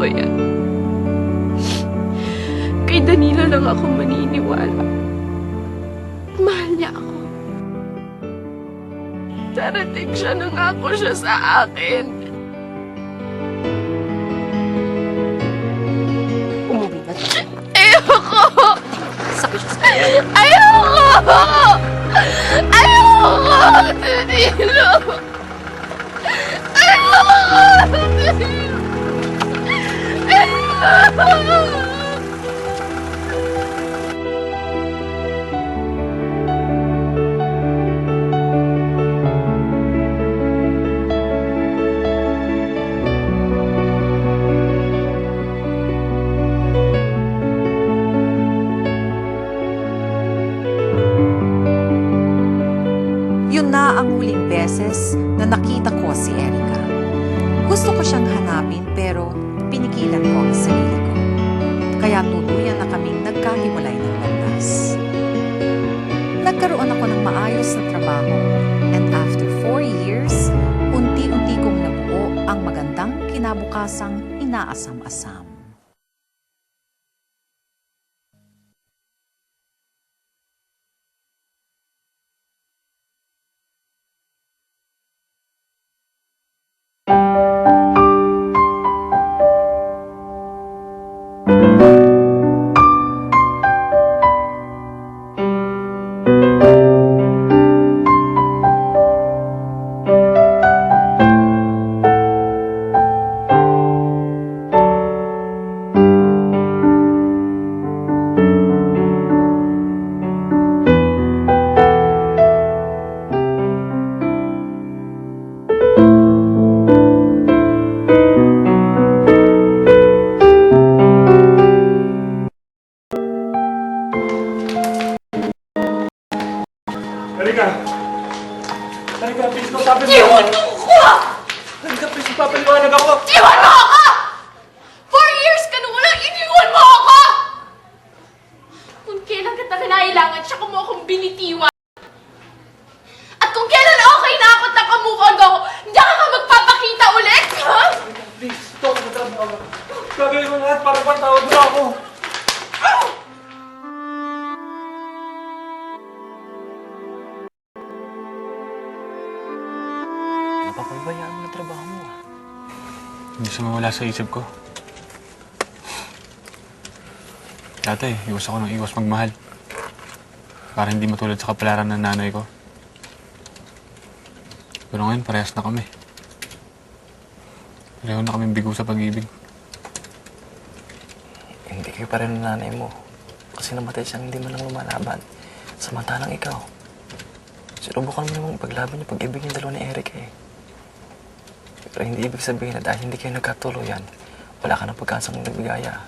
ba yan? Kay Danilo lang ako maniniwala. Mahal niya ako. Darating siya, nangako siya sa akin. Umuwi na tayo. Ayoko! Sakit siya sa kanya. Ayoko! Ayoko! Danilo! Ayoko! Danilo! Ayoko! Yun na ang huling beses na nakita ko si Erica. Gusto ko siyang hanapin pero pinigilan ko ang sarili ko. Kaya tuluyan na kaming nagkahiwalay ng landas. Nagkaroon ako ng maayos na trabaho and after 4 years, unti-unti kong nabuo ang magandang kinabukasang inaasam-asam. Halika! Halika, please, kausapin mo! Iwan mo ko! Halika, please, papaliwanag ako! Iwan mo ako! 4 years ka nung walang iniwan mo ako! Kung kailan kita kinailangan, tsaka mo akong binitiwan. At kung kailan okay na ako at naka-move on ako, diyan ka magpapakita ulit, ha? Please, ito ako sa trabaho. Gagawin mo lahat para patawad mo ako! Napapabayaan mo na trabaho mo, ah. Hindi siya mawala sa isip ko. Dati, iwas ako ng iwas magmahal. Para hindi matulad sa kapalaran ng nanay ko. Pero ngayon, parehas na kami. Pareho na kaming bigo sa pag-ibig. Hindi kayo pa rin ng nanay mo. Kasi namatay siyang hindi man lang lumalaban. Samantalang ikaw. Sinubukan mo namang ipaglaban yung pag-ibig ng dalawa ni Eric, eh. Pero hindi ibig sabihin na dahil hindi kayo nagkatuluyan, wala ka ng pagkansang nabigaya.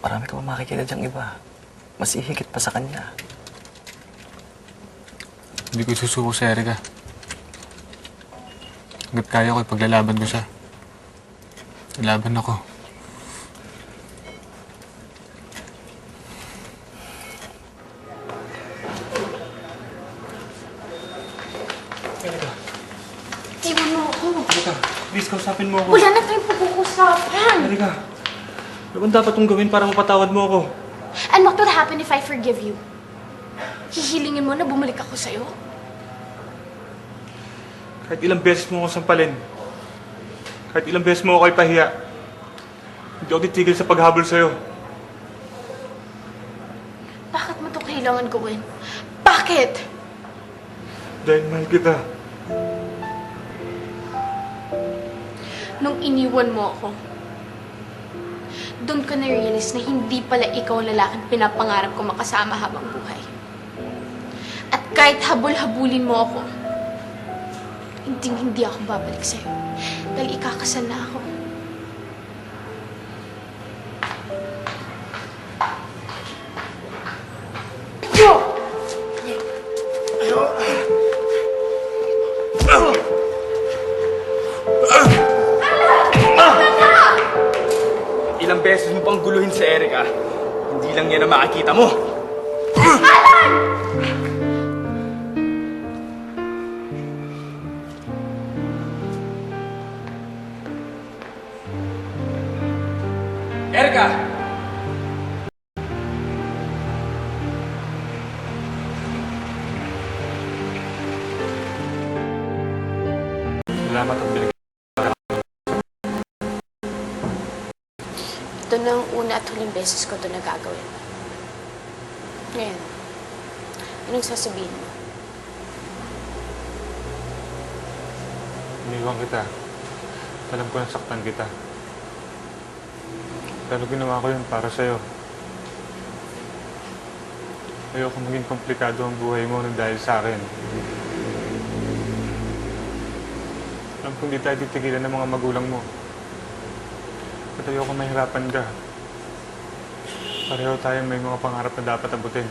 Marami ka pa makikita diyang iba. Mas ihigit pa sa kanya. Hindi ko susuko sa Erica. Hanggat kaya ko, ipaglalaban ko siya. Lalaban ako. Iwan mo ako. Halika, please, kausapin mo ako. Wala na tayong pag-uusapan. Halika. Ano bang dapat kong gawin para mapatawad mo ako? And what will happen if I forgive you? Hihilingin mo na bumalik ako sa'yo? Kahit ilang beses mo ako sampalin. Kahit ilang beses mo ako ipahiya. Hindi ako titigil sa paghabol sa'yo. Bakit mo ito kailangan gawin? Bakit? Dahil mahal kita. Nung iniwan mo ako, doon ko na-realize na hindi pala ikaw ang lalaking pinapangarap ko makasama habang buhay. At kahit habol-habulin mo ako, hindi ako babalik sa'yo. Dahil ikakasal na ako. Ilang beses mo pang guluhin si Erica, hindi lang yan ang makikita mo. Erica! Salamat at binigay. Ito na ang una at huling beses ko ito nagagawin. Ngayon, anong sasabihin mo? Iniwan kita. Alam ko nasaktan kita. Pero ginawa ko yun para sa'yo. Ayoko maging komplikado ang buhay mo nang dahil sa akin. Alam kong di tayo titigilan ng mga magulang mo. At ayoko mahirapan ka. Pareho tayong may mga pangarap na dapat abutin.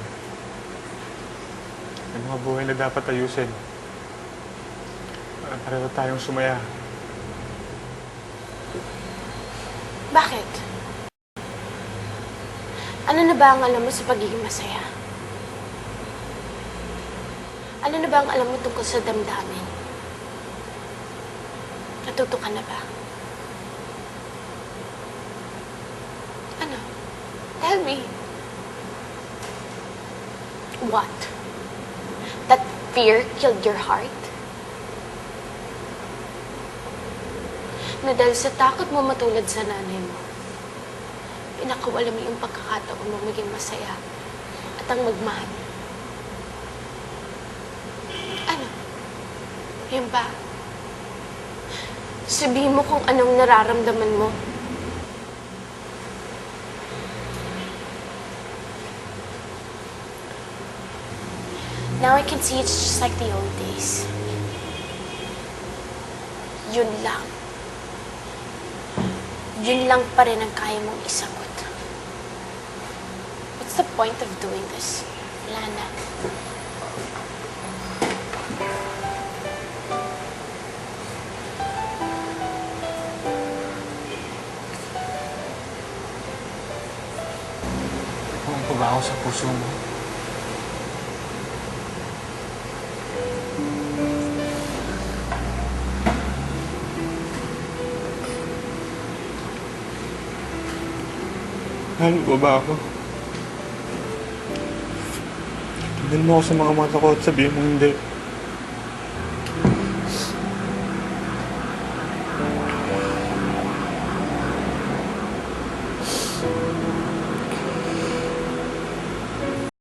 May mga buhay na dapat ayusin. Pareho tayong sumaya. Bakit? Ano na ba ang alam mo sa pagiging masaya? Ano na ba ang alam mo tungkol sa damdamin? Natuto ka na ba? Ano? Tell me. What? That fear killed your heart? Na dahil sa takot mo matulad sa nanay mo, pinakawala mo yung pagkakataon mo maging masaya at ang magmahal. Ano? Yan ba? Sabihin mo kung anong nararamdaman mo. Now I can see it's just like the old days. Yun lang. Yun lang pa rin ang kaya mong isagot. What's the point of doing this? Wala na. Kung pa ba ako sa puso mo? Mahal mo ba ako? Tignan mo ako sa mga mata ko at sabihin mo hindi.